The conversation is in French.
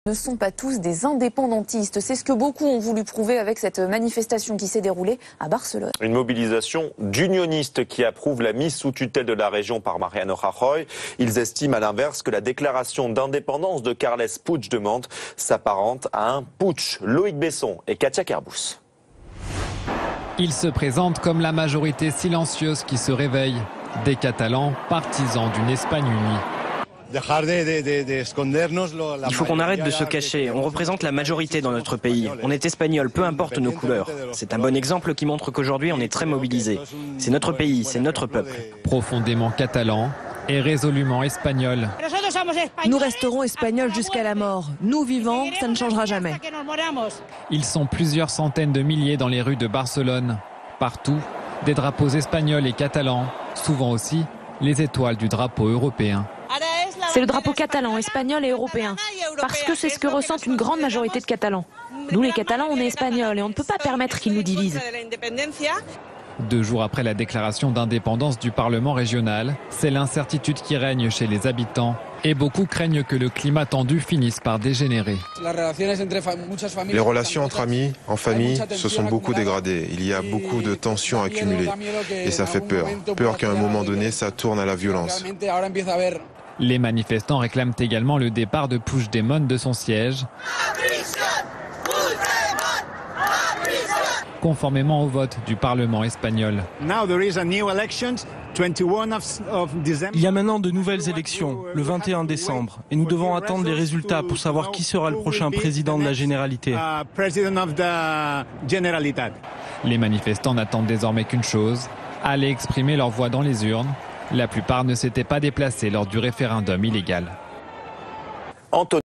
Ne sont pas tous des indépendantistes. C'est ce que beaucoup ont voulu prouver avec cette manifestation qui s'est déroulée à Barcelone. Une mobilisation d'unionistes qui approuvent la mise sous tutelle de la région par Mariano Rajoy. Ils estiment à l'inverse que la déclaration d'indépendance de Carles Puigdemont s'apparente à un putsch. Loïc Besson et Katia Kerbous. Ils se présentent comme la majorité silencieuse qui se réveille. Des Catalans partisans d'une Espagne unie. Il faut qu'on arrête de se cacher. On représente la majorité dans notre pays. On est espagnol, peu importe nos couleurs. C'est un bon exemple qui montre qu'aujourd'hui on est très mobilisés. C'est notre pays, c'est notre peuple. Profondément catalan et résolument espagnol. Nous resterons espagnols jusqu'à la mort. Nous vivants, ça ne changera jamais. Ils sont plusieurs centaines de milliers dans les rues de Barcelone. Partout, des drapeaux espagnols et catalans, souvent aussi les étoiles du drapeau européen. C'est le drapeau catalan, espagnol et européen. Parce que c'est ce que ressentent une grande majorité de Catalans. Nous les Catalans, on est espagnols et on ne peut pas permettre qu'ils nous divisent. 2 jours après la déclaration d'indépendance du Parlement régional, c'est l'incertitude qui règne chez les habitants. Et beaucoup craignent que le climat tendu finisse par dégénérer. Les relations entre amis, en famille, se sont beaucoup dégradées. Il y a beaucoup de tensions accumulées. Et ça fait peur. Peur qu'à un moment donné, ça tourne à la violence. Les manifestants réclament également le départ de Puigdemont de son siège, conformément au vote du Parlement espagnol. Il y a maintenant de nouvelles élections, le 21 décembre, et nous devons attendre les résultats pour savoir qui sera le prochain président de la Généralité. Les manifestants n'attendent désormais qu'une chose, aller exprimer leur voix dans les urnes. La plupart ne s'étaient pas déplacés lors du référendum illégal.